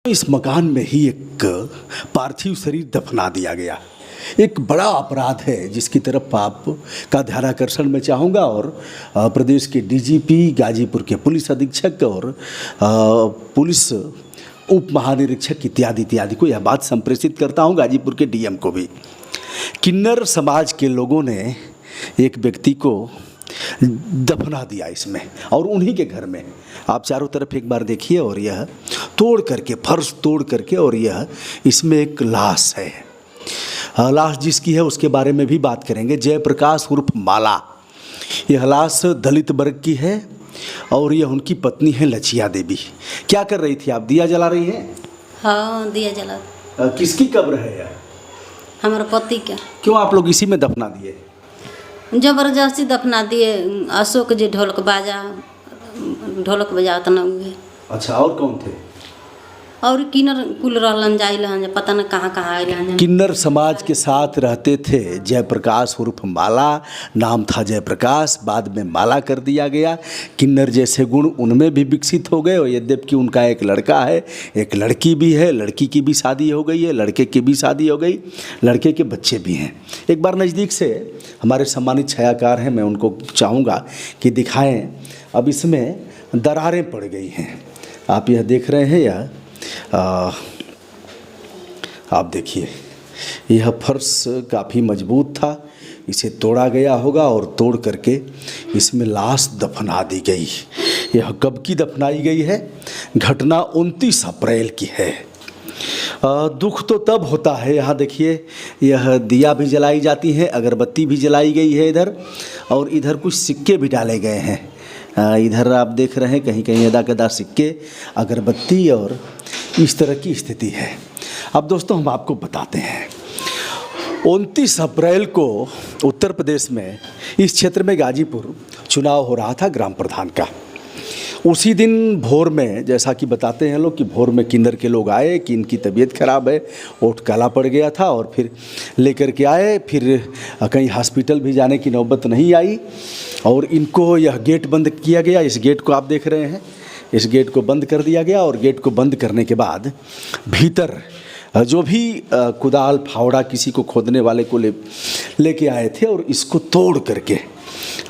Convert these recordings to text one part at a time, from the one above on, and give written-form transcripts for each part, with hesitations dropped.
इस मकान में ही एक पार्थिव शरीर दफना दिया गया। एक बड़ा अपराध है जिसकी तरफ आप का ध्यानाकर्षण मैं चाहूँगा और प्रदेश के डीजीपी, गाजीपुर के पुलिस अधीक्षक और पुलिस उप महानिरीक्षक इत्यादि को यह बात संप्रेषित करता हूँ, गाजीपुर के डीएम को भी। किन्नर समाज के लोगों ने एक व्यक्ति को दफना दिया इसमें और उन्हीं के घर में। आप चारों तरफ एक बार देखिए और यह तोड़ करके, फर्श तोड़ करके, और यह इसमें एक लाश है। लाश जिसकी है उसके बारे में भी बात करेंगे। जयप्रकाश उर्फ माला, यह लाश दलित वर्ग की है और यह उनकी पत्नी है लचिया देवी। क्या कर रही थी आप? दिया जला रही हैं? हाँ, दिया जला। किसकी कब्र है यह? हमारे पति का। क्यों आप लोग इसी में दफना दिए? जबरदस्ती दफना दिए। अशोक जी ढोलक बजाता न हुए। अच्छा, और कौन थे? और किन्नर कुल रहलन जाइल, पता न कहाँ आइल। किन्नर समाज के साथ रहते थे। जयप्रकाश उर्फ माला, नाम था जयप्रकाश, बाद में माला कर दिया गया। किन्नर जैसे गुण उनमें भी विकसित हो गए और यद्यपि उनका एक लड़का है, एक लड़की भी है। लड़की की भी शादी हो गई है, लड़के की भी शादी हो गई, लड़के के बच्चे भी हैं। एक बार नज़दीक से हमारे सम्मानित छायाकार हैं, मैं उनको चाहूँगा कि दिखाएँ। अब इसमें दरारें पड़ गई हैं, आप यह देख रहे हैं। यह आप देखिए, यह फर्श काफ़ी मजबूत था, इसे तोड़ा गया होगा और तोड़ करके इसमें लाश दफना दी गई। यह कब की दफनाई गई है? घटना 29 अप्रैल की है। दुख तो तब होता है, यहाँ देखिए, यह दिया भी जलाई जाती है, अगरबत्ती भी जलाई गई है इधर, और इधर कुछ सिक्के भी डाले गए हैं। इधर आप देख रहे हैं कहीं कहीं अदा कदा सिक्के, अगरबत्ती, और इस तरह की स्थिति है। अब दोस्तों हम आपको बताते हैं, 29 अप्रैल को उत्तर प्रदेश में इस क्षेत्र में गाजीपुर चुनाव हो रहा था ग्राम प्रधान का। उसी दिन भोर में, जैसा कि बताते हैं लोग कि भोर में किन्नर के लोग आए कि इनकी तबीयत खराब है, ओठ काला पड़ गया था, और फिर लेकर के आए। फिर कहीं हॉस्पिटल भी जाने की नौबत नहीं आई और इनको यह गेट बंद किया गया। इस गेट को आप देख रहे हैं, इस गेट को बंद कर दिया गया और गेट को बंद करने के बाद भीतर जो भी कुदाल फावड़ा किसी को खोदने वाले को लेके आए थे और इसको तोड़ करके,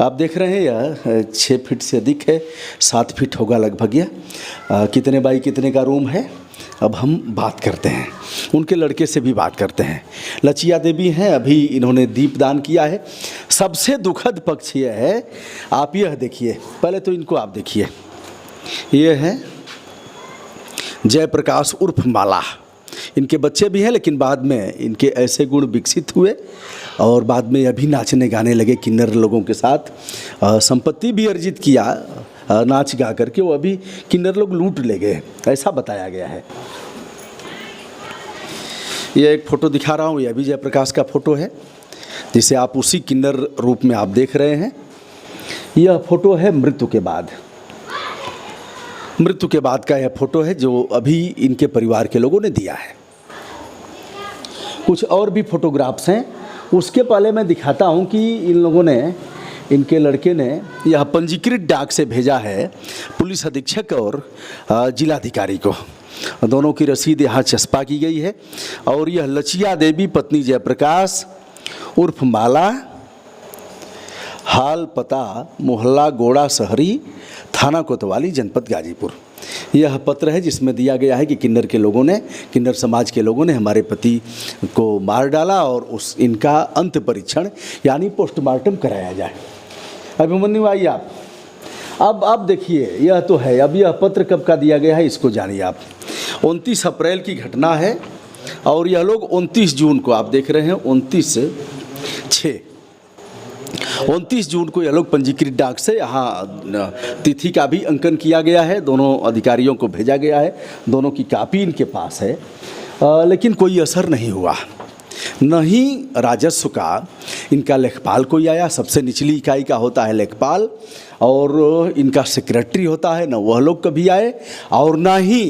आप देख रहे हैं यह 6 फीट से अधिक है, 7 फीट होगा लगभग। यह कितने बाई कितने का रूम है। अब हम बात करते हैं, उनके लड़के से भी बात करते हैं। लचिया देवी हैं, अभी इन्होंने दीपदान किया है। सबसे दुखद पक्ष यह है, आप यह देखिए, पहले तो इनको आप देखिए, ये है जयप्रकाश उर्फ माला। इनके बच्चे भी हैं, लेकिन बाद में इनके ऐसे गुण विकसित हुए और बाद में अभी नाचने गाने लगे किन्नर लोगों के साथ। संपत्ति भी अर्जित किया नाच गा करके, वो अभी किन्नर लोग लूट ले गए, ऐसा बताया गया है। यह एक फ़ोटो दिखा रहा हूँ, यह भी जयप्रकाश का फ़ोटो है जिसे आप उसी किन्नर रूप में आप देख रहे हैं। यह फ़ोटो है मृत्यु के बाद का यह फ़ोटो है जो अभी इनके परिवार के लोगों ने दिया है। कुछ और भी फोटोग्राफ्स हैं, उसके पहले मैं दिखाता हूं कि इन लोगों ने, इनके लड़के ने यह पंजीकृत डाक से भेजा है पुलिस अधीक्षक और जिलाधिकारी को। दोनों की रसीद यहाँ चस्पा की गई है और यह लचिया देवी पत्नी जयप्रकाश उर्फ माला, हाल पता मोहल्ला गोड़ा शहरी, थाना कोतवाली, जनपद गाजीपुर। यह पत्र है जिसमें दिया गया है कि किन्नर के लोगों ने, किन्नर समाज के लोगों ने हमारे पति को मार डाला और इनका अंत परीक्षण यानी पोस्टमार्टम कराया जाए। अभिमन्यु आइए आप। अब देखिए, यह तो है। अब यह पत्र कब का दिया गया है इसको जानिए आप। 29 अप्रैल की घटना है और यह लोग 29 जून को, आप देख रहे हैं 29 जून को यह लोग पंजीकृत डाक से, यहाँ तिथि का भी अंकन किया गया है, दोनों अधिकारियों को भेजा गया है, दोनों की कापी इनके पास है। लेकिन कोई असर नहीं हुआ। न ही राजस्व का इनका लेखपाल कोई आया, सबसे निचली इकाई का होता है लेखपाल, और इनका सेक्रेटरी होता है, न वह लोग कभी आए, और न ही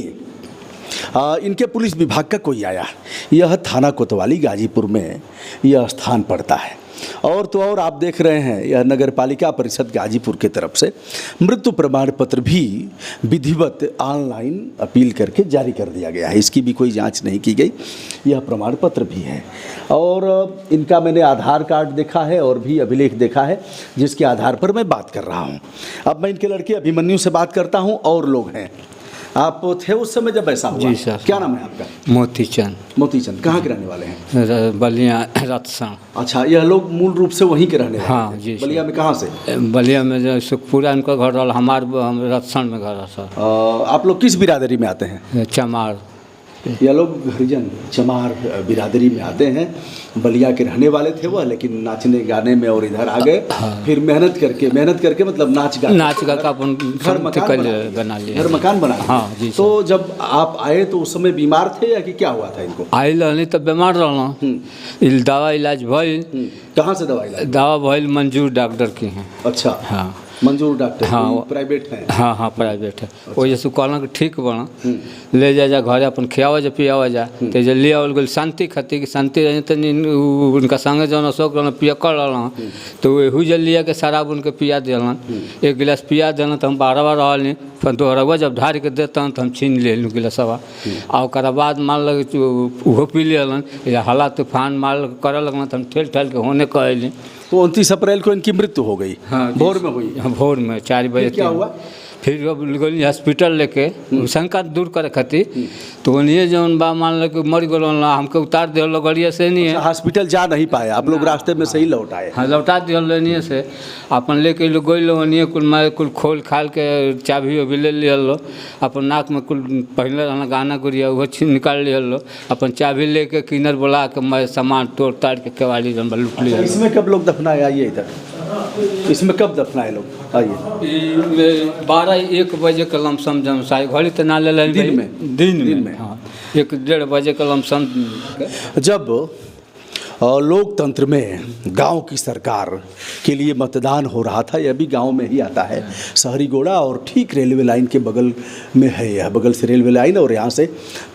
इनके पुलिस विभाग का कोई आया। यह थाना कोतवाली गाजीपुर में यह स्थान पड़ता है और तो और आप देख रहे हैं यह नगर पालिका परिषद गाजीपुर की तरफ से मृत्यु प्रमाण पत्र भी विधिवत ऑनलाइन अपील करके जारी कर दिया गया है। इसकी भी कोई जांच नहीं की गई, यह प्रमाण पत्र भी है। और इनका मैंने आधार कार्ड देखा है और भी अभिलेख देखा है, जिसके आधार पर मैं बात कर रहा हूँ। अब मैं इनके लड़के अभिमन्यु से बात करता हूँ। और लोग हैं, आप थे उस समय जब ऐसा हुआ? जी सर। क्या नाम है आपका? मोतीचंद। मोतीचंद, कहाँ के रहने वाले हैं? बलिया रतसण। अच्छा, यह लोग मूल रूप से वहीं के रहने वाले हाँ थे? जी सर। बलिया में कहाँ से? बलिया में जो सुखपुरा इनका घर रहा, हमार रतसण में घर है सर। आप लोग किस बिरादरी में आते हैं? चमार। यह लोग हरिजन चमार बिरादरी में आते हैं। बलिया के रहने वाले थे वह, लेकिन नाचने गाने में और इधर आ गए। फिर मेहनत करके मतलब नाच गा का अपन घर मकान बना लिया। घर मकान बना लिया। हाँ जी। तो जब आप आए तो उस समय बीमार थे या कि क्या हुआ था इनको? आयल रहनी तब बीमार रहना, दवा इलाज भइल। कहाँ से दवाई लाई? दवा भइल मंजूर डॉक्टर की हैं। अच्छा, हाँ मंजूर डॉक्टर? हाँ, प्राइवेट है? हाँ हाँ प्राइवेट है। वो जैसे कहना कि ठीक बना ले जा घर अपन खियावा जा पियावा जा, तो जे ले आवल गेल शांति खातिर कि शांति रहे तो उनका संगे जौन अशोक रहना पिया कर रहा, तो वही जल लिया के शराब उनके पिया दिलन। एक गिलास पिया दिलन तो हम बार बार रहल, फिर दोहरवा जब ढार के देता तो हम छीन ले गिलासवा। और ओकरा बाद मान लगे उहो पी लेलन, या हला तूफान माल करे लगना तो हम ठेल ठाल के होने कहली। तो 29 अप्रैल को इनकी मृत्यु हो गई? हाँ, भोर में हुई? भोर में 4 बजे। क्या हुआ? फिर अब गई हॉस्पिटल लेके शंका दूर करे खातिर, तो उन्हें जौन बा मान लो कि मर गलो हमके उतार दिया गड़िया से नहीं है। हॉस्पिटल जा नहीं पाए आप लोग, रास्ते में सही लौट आए? हाँ, लौटा दिया से अपन लेके लोग गई लो ओनिए कुल मैं कुल खोल खाल के चाबी अभी ले लिया लो, अपन नाक में कुल पहले रहना गाना गुड़िया वो छीन निकाल लिया लो, अपन चाबी लेके किन्नर बुला के मैं सामान तोड़ ताड़ के केवाड़ी लूट लिया। इसमें कब लोग दफनाए? आइए इधर, इसमें कब दफनाए लोग? आइए। 12-1 बजे का लमसम जम साई घड़ी तो ना ले दिन में हाँ 1-1:30 बजे का लमसम। जब लोकतंत्र में गांव की सरकार के लिए मतदान हो रहा था, यह भी गांव में ही आता है, शहरी गोड़ा, और ठीक रेलवे लाइन के बगल में है। यह बगल से रेलवे लाइन और यहाँ से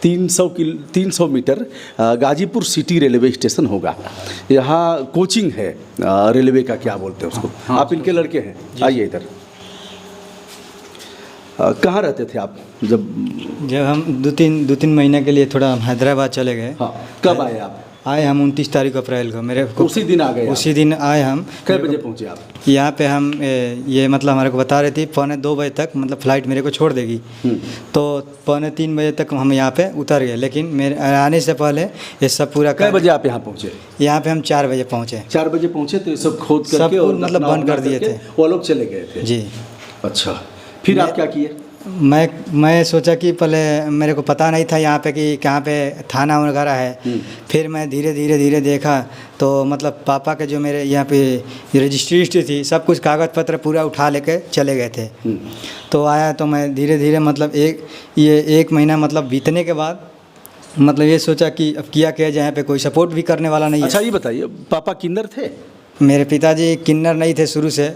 300 metre Ghazipur city railway station होगा। यहाँ कोचिंग है रेलवे का, क्या बोलते हैं उसको? हाँ, आप इनके लड़के हैं? आइए इधर। कहाँ रहते थे आप जब हम 2-3 महीने के लिए थोड़ा हैदराबाद चले गए? हाँ, कब आए आप? आए हम 29 तारीख अप्रैल को। मेरे को उसी दिन आ गए? उसी दिन आए हम। कै बजे पहुँचे आप यहाँ पे? हम ये मतलब हमारे को बता रही थी 2:45 बजे तक मतलब फ़्लाइट मेरे को छोड़ देगी, तो 2:45 बजे तक हम यहाँ पे उतर गए। लेकिन मेरे आने से पहले ये सब पूरा कै बजे आप यहाँ पहुँचे? यहाँ पे हम 4 बजे पहुँचे। 4 बजे पहुँचे तो ये सब खोद करके और मतलब बंद कर दिए थे, वो लोग चले गए थे? जी। अच्छा, फिर आप क्या किए? मैं सोचा कि पहले मेरे को पता नहीं था यहाँ पे कि कहाँ पे थाना वगैरह है। फिर मैं धीरे धीरे देखा तो मतलब पापा के जो मेरे यहाँ पे रजिस्ट्री थी, सब कुछ कागज़ पत्र पूरा उठा लेके चले गए थे। तो आया तो मैं धीरे धीरे मतलब एक महीना मतलब बीतने के बाद मतलब ये सोचा कि अब किया जाए, यहाँ पे कोई सपोर्ट भी करने वाला नहीं है। अच्छा, ये बताइए, पापा किन्नर थे? मेरे पिताजी किन्नर नहीं थे शुरू से,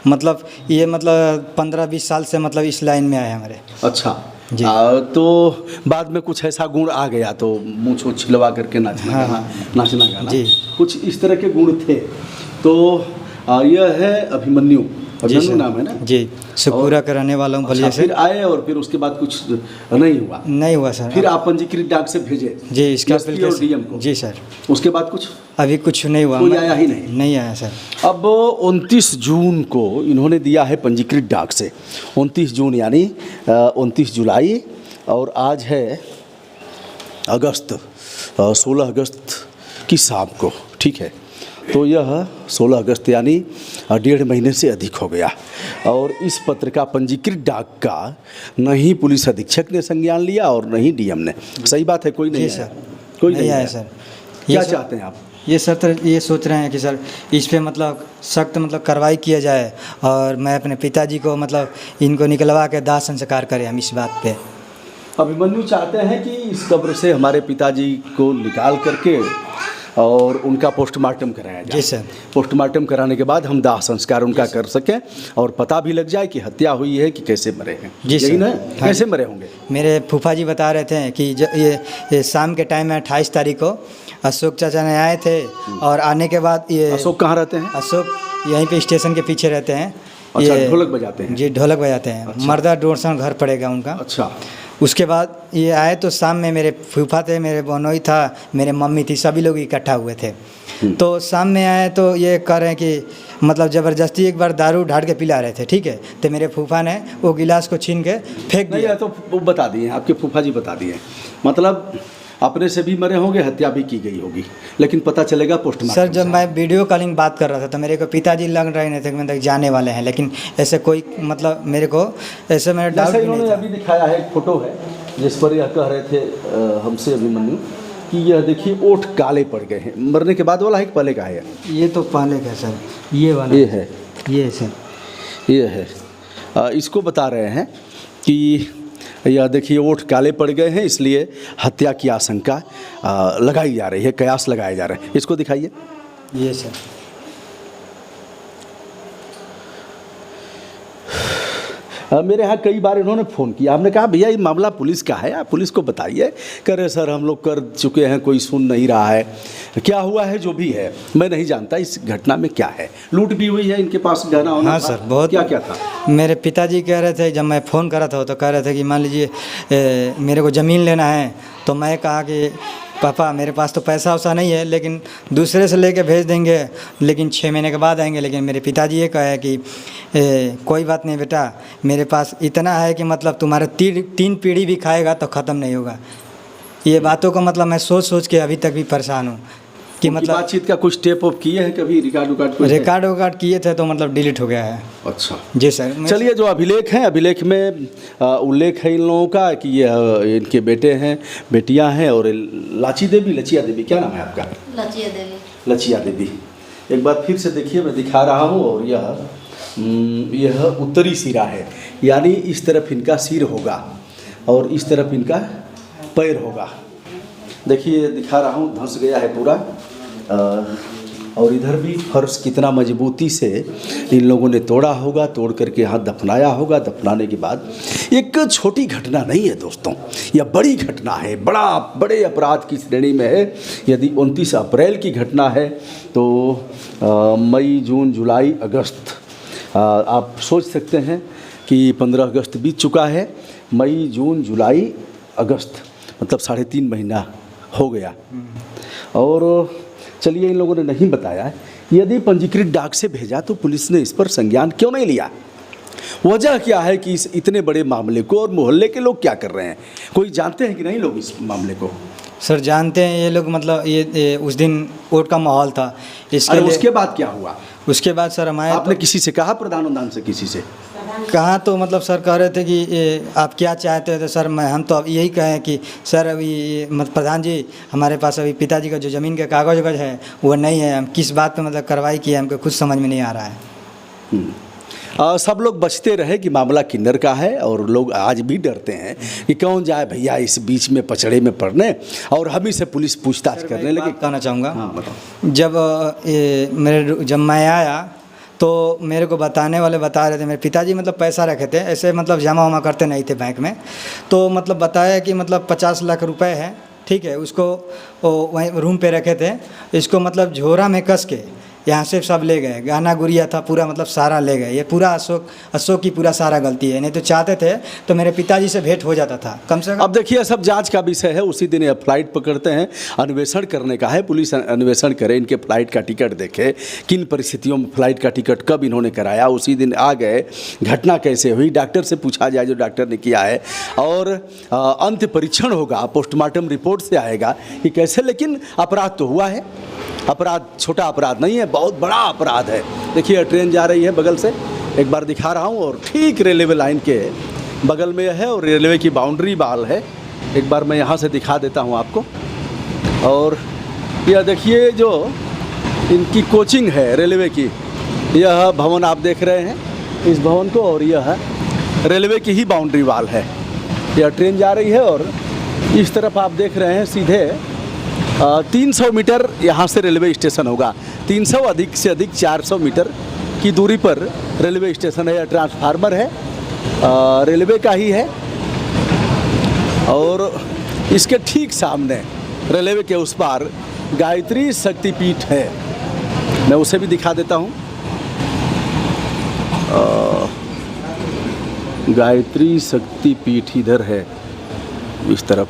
मतलब ये मतलब 15-20 साल से मतलब इस लाइन में आए हमारे। अच्छा जी। तो बाद में कुछ ऐसा गुण आ गया तो मूँछ वूछ छिलवा करके नाचना गाना जी, कुछ इस तरह के गुण थे। तो यह है अभिमन्यु नाम है ना? जी, सुखपुरा का रहने वाला हूँ बलिया से। फिर आए और फिर उसके बाद कुछ नहीं हुआ सर। फिर आप पंजीकृत डाक से भेजे? जी, इसका डीएम को? जी सर। उसके बाद कुछ अभी कुछ नहीं हुआ, कोई आया ही नहीं आया सर। अब 29 जून को इन्होंने दिया है पंजीकृत डाक से, 29 जून यानी 29 जुलाई, और आज है अगस्त, 16 अगस्त की शाम को, ठीक है। तो यह 16 अगस्त यानी 1.5 महीने से अधिक हो गया, और इस पत्र का पंजीकृत डाक का न ही पुलिस अधीक्षक ने संज्ञान लिया और न ही डीएम ने। सही बात है? कोई नहीं सर, कोई नहीं आया सर। क्या चाहते हैं आप? ये सर ये सोच रहे हैं कि सर इस पे मतलब सख्त मतलब कार्रवाई किया जाए, और मैं अपने पिताजी को मतलब इनको निकलवा के दाह संस्कार करें हम इस बात पे। अभिमन्यु चाहते हैं कि इस कब्र से हमारे पिताजी को निकाल करके और उनका पोस्टमार्टम कराया जाए। जी सर। पोस्टमार्टम कराने के बाद हम दाह संस्कार उनका कर सकें और पता भी लग जाए कि हत्या हुई है कि कैसे मरे हैं। जी यही सर। ना, हाँ। कैसे मरे होंगे? मेरे फूफा जी बता रहे थे कि ये शाम के टाइम में 28 तारीख को अशोक चाचा ने आए थे और आने के बाद ये अशोक कहाँ रहते हैं? अशोक यहीं पे स्टेशन के पीछे रहते हैं। अच्छा, ढोलक बजाते हैं? जी, ढोलक बजाते हैं। अच्छा। मर्दा डोरसन घर पड़ेगा उनका। अच्छा। उसके बाद ये आए तो शाम में मेरे फूफा थे, मेरे बहनोई था, मेरे मम्मी थी, सभी लोग इकट्ठा हुए थे। तो शाम में आए तो ये कह रहे हैं कि मतलब ज़बरदस्ती एक बार दारू ढाट के पिला रहे थे, ठीक है। तो मेरे फूफा ने वो गिलास को छीन के फेंक नहीं, दिया। ये तो वो बता दिए, आपके फूफा जी बता दिए। मतलब अपने से भी मरे होंगे, हत्या भी की गई होगी, लेकिन पता चलेगा पोस्टमार्टम। सर, जब मैं वीडियो कॉलिंग बात कर रहा था तो मेरे को पिताजी लग रहे थे कि मतलब जाने वाले हैं, लेकिन ऐसे कोई मतलब मेरे को ऐसे मेरा डाउट जैसे भी इन्होंने नहीं था। अभी दिखाया है, एक फोटो है जिस पर यह कह रहे थे हमसे अभिमन्यु कि यह देखिए ओठ काले पड़ गए हैं। मरने के बाद वाला है कि पहले का है? ये तो पहले का सर, ये वाला ये है, ये सर, ये है। इसको बता रहे हैं कि यह देखिए ओठ काले पड़ गए हैं, इसलिए हत्या की आशंका लगाई जा रही है, कयास लगाए जा रहे हैं। इसको दिखाइए। ये सर। मेरे यहाँ कई बार इन्होंने फ़ोन किया, हमने कहा भैया ये मामला पुलिस का है, आप पुलिस को बताइए। कह रहे सर हम लोग कर चुके हैं, कोई सुन नहीं रहा है। क्या हुआ है जो भी है मैं नहीं जानता इस घटना में क्या है। लूट भी हुई है, इनके पास गहना होना हाँ था। सर, बहुत। क्या क्या था? मेरे पिताजी कह रहे थे, जब मैं फ़ोन करा था तो कह रहे थे कि मान लीजिए मेरे को ज़मीन लेना है। तो मैं कहा कि पापा मेरे पास तो पैसा वैसा नहीं है, लेकिन दूसरे से लेके भेज देंगे, लेकिन 6 महीने के बाद आएंगे। लेकिन मेरे पिताजी ये कहे कि कोई बात नहीं बेटा, मेरे पास इतना है कि मतलब तुम्हारे 3 पीढ़ी भी खाएगा तो ख़त्म नहीं होगा। ये बातों को मतलब मैं सोच सोच के अभी तक भी परेशान हूँ कि मतलब बातचीत का कुछ टेप ऑफ किए हैं कभी? रिकॉर्ड रिकॉर्ड किए थे तो मतलब डिलीट हो गया है। अच्छा जी सर। चलिए, जो अभिलेख हैं, अभिलेख में उल्लेख है इन लोगों का कि ये इनके बेटे हैं, बेटियां हैं और लचिया देवी, क्या नाम है आपका? लचिया देवी। लचिया देवी। एक बार फिर से देखिए, मैं दिखा रहा हूँ। और यह उत्तरी सिरा है, यानी इस तरफ इनका सिर होगा और इस तरफ इनका पैर होगा। देखिए दिखा रहा हूँ, धंस गया है पूरा। और इधर भी फर्श कितना मजबूती से इन लोगों ने तोड़ा होगा, तोड़ करके यहाँ दफनाया होगा। दफनाने के बाद एक छोटी घटना नहीं है दोस्तों, यह बड़ी घटना है, बड़े अपराध की श्रेणी में है। यदि 29 अप्रैल की घटना है तो मई, जून, जुलाई, अगस्त, आप सोच सकते हैं कि 15 अगस्त बीत चुका है। मई, जून, जुलाई, अगस्त, मतलब 3.5 महीना हो गया। और चलिए, इन लोगों ने नहीं बताया, यदि पंजीकृत डाक से भेजा तो पुलिस ने इस पर संज्ञान क्यों नहीं लिया? वजह क्या है कि इस इतने बड़े मामले को, और मोहल्ले के लोग क्या कर रहे हैं? कोई जानते हैं कि नहीं लोग इस मामले को? सर जानते हैं ये लोग, मतलब ये उस दिन वोट का माहौल था इसके लिए। उसके बाद क्या हुआ? उसके बाद सर हमारे आपने किसी से कहा, प्रधान से किसी से कहा तो मतलब सर कह रहे थे कि आप क्या चाहते हैं? तो सर हम तो अब यही कहें कि सर अभी मतलब प्रधान जी, हमारे पास अभी पिताजी का जो ज़मीन के कागज वगज है वो नहीं है। हम किस बात पे मतलब कार्रवाई की है हमको कुछ समझ में नहीं आ रहा है। सब लोग बचते रहे कि मामला किन्नर का है, और लोग आज भी डरते हैं कि कौन जाए भैया इस बीच में पचड़े में पड़ने, और हम ही से पुलिस पूछताछ करने लगे। कहना चाहूँगा, हाँ बताओ। जब मैं आया तो मेरे को बताने वाले बता रहे थे, मेरे पिताजी मतलब पैसा रखे थे, ऐसे मतलब जमा वमा करते नहीं थे बैंक में। तो मतलब बताया कि मतलब 50 लाख रुपए है, ठीक है। उसको वहीं रूम पे रखे थे, इसको मतलब झोरा में कस के यहाँ से सब ले गए। गहना गुड़िया था पूरा, मतलब सारा ले गए। ये पूरा अशोक की पूरा सारा गलती है। नहीं तो चाहते थे तो मेरे पिताजी से भेंट हो जाता था कम से कम। अब देखिए, सब जांच का विषय है। उसी दिन ये फ्लाइट पकड़ते हैं, अन्वेषण करने का है। पुलिस अन्वेषण करे, इनके फ्लाइट का टिकट देखे, किन परिस्थितियों में फ्लाइट का टिकट कब इन्होंने कराया, उसी दिन आ गए, घटना कैसे हुई, डॉक्टर से पूछा जाए जो डॉक्टर ने किया है। और अंत परीक्षण होगा, पोस्टमार्टम रिपोर्ट से आएगा कि कैसे। लेकिन अपराध तो हुआ है, अपराध छोटा अपराध नहीं है, बहुत बड़ा अपराध है। देखिए ट्रेन जा रही है बगल से, एक बार दिखा रहा हूँ, और ठीक रेलवे लाइन के बगल में है और रेलवे की बाउंड्री वाल है। एक बार मैं यहाँ से दिखा देता हूँ आपको। और यह देखिए जो इनकी कोचिंग है रेलवे की, यह भवन आप देख रहे हैं, इस भवन को, और यह रेलवे की ही बाउंड्री वाल है। यह ट्रेन जा रही है और इस तरफ आप देख रहे हैं सीधे 300 मीटर यहाँ से रेलवे स्टेशन होगा। 300 अधिक से अधिक 400 मीटर की दूरी पर रेलवे स्टेशन है। यह ट्रांसफार्मर है, रेलवे का ही है। और इसके ठीक सामने रेलवे के उस पार गायत्री शक्तिपीठ है। मैं उसे भी दिखा देता हूँ। गायत्री शक्तिपीठ इधर है इस तरफ,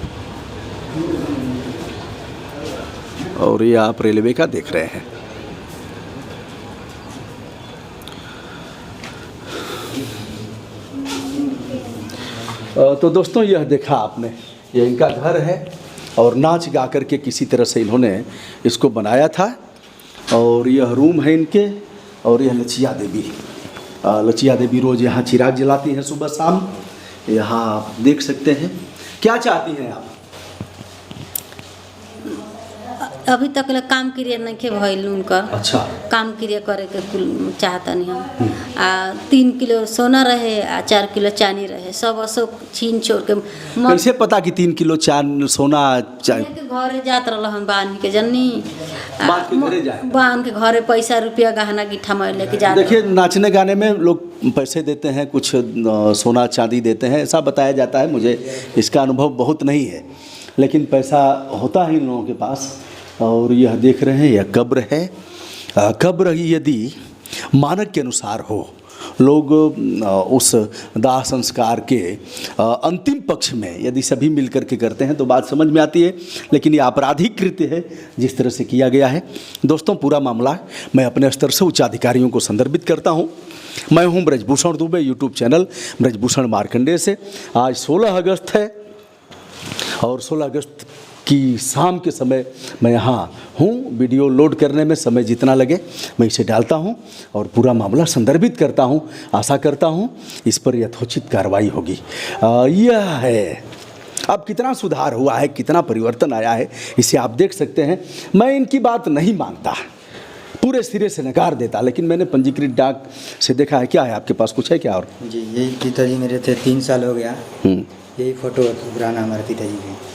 और ये आप रेलवे का देख रहे हैं। तो दोस्तों, यह देखा आपने, यह इनका घर है और नाच गा कर के किसी तरह से इन्होंने इसको बनाया था। और यह रूम है इनके। और यह लचिया देवी रोज़ यहाँ चिराग जलाती हैं सुबह शाम। यहाँ आप देख सकते हैं। क्या चाहती हैं आप? अभी तक ले काम क्रिया नहीं के भइल उनका। अच्छा। काम क्रिया करे के कुल चाहता नहीं हम। 3 किलो सोना रहे, 4 किलो चांदी रहे, सब अशोक छीन छोड़ के कैसे पता कि 3 किलो सोना के घरे जात रहल हम बांध के जन्नी बांध के घरे जाए? बांध के घरे पैसा रुपया गहना गिट्ठा में लेके जा। देखिए, नाचने गाने में लोग पैसे देते हैं, कुछ सोना चांदी देते हैं, ऐसा बताया जाता है। मुझे इसका अनुभव बहुत नहीं है, लेकिन पैसा होता है इन लोगों के पास। और यह देख रहे हैं, यह कब्र है। कब्र यदि मानक के अनुसार हो, लोग उस दाह संस्कार के अंतिम पक्ष में यदि सभी मिलकर के करते हैं तो बात समझ में आती है। लेकिन ये आपराधिक कृत्य है जिस तरह से किया गया है। दोस्तों, पूरा मामला मैं अपने स्तर से उच्च अधिकारियों को संदर्भित करता हूँ। मैं हूँ ब्रजभूषण दुबे, यूट्यूब चैनल ब्रजभूषण मार्कंडेय से। आज 16 अगस्त है और 16 अगस्त की शाम के समय मैं यहाँ हूँ। वीडियो लोड करने में समय जितना लगे मैं इसे डालता हूँ और पूरा मामला संदर्भित करता हूँ। आशा करता हूँ इस पर यथोचित कार्रवाई होगी। यह है, अब कितना सुधार हुआ है, कितना परिवर्तन आया है, इसे आप देख सकते हैं। मैं इनकी बात नहीं मानता, पूरे सिरे से नकार देता, लेकिन मैंने पंजीकृत डाक से देखा है। क्या है आपके पास, कुछ है क्या? और जी, यही पिताजी मेरे थे, 3 साल हो गया। यही फोटो पुराना हमारे पिताजी के।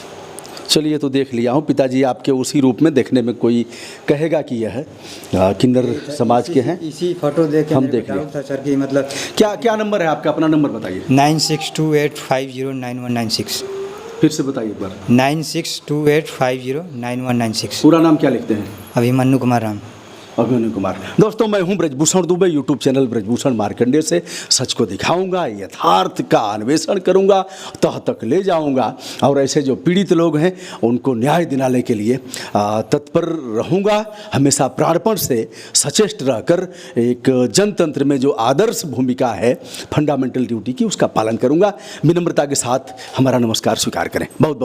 चलिए, तो देख लिया हूँ। पिताजी आपके उसी रूप में देखने में कोई कहेगा कि यह किन्नर समाज के हैं। इसी फोटो देख के हम देख लिए था सर कि मतलब क्या नंबर है आपका? अपना नंबर बताइए। 9628509196। फिर से बताइए एक बार। 9628509196। पूरा नाम क्या लिखते हैं? अभिमन्यु कुमार राम। अभिमन्यु कुमार। दोस्तों, मैं हूं ब्रजभूषण दुबे, यूट्यूब चैनल ब्रजभूषण मार्कंडेय से। सच को दिखाऊंगा, यथार्थ का अन्वेषण करूंगा, तह तक ले जाऊंगा और ऐसे जो पीड़ित लोग हैं उनको न्याय दिलाने के लिए तत्पर रहूंगा। हमेशा प्राणपण से सचेष्ट रहकर एक जनतंत्र में जो आदर्श भूमिका है, फंडामेंटल ड्यूटी की, उसका पालन करूंगा। विनम्रता के साथ हमारा नमस्कार स्वीकार करें। बहुत बहुत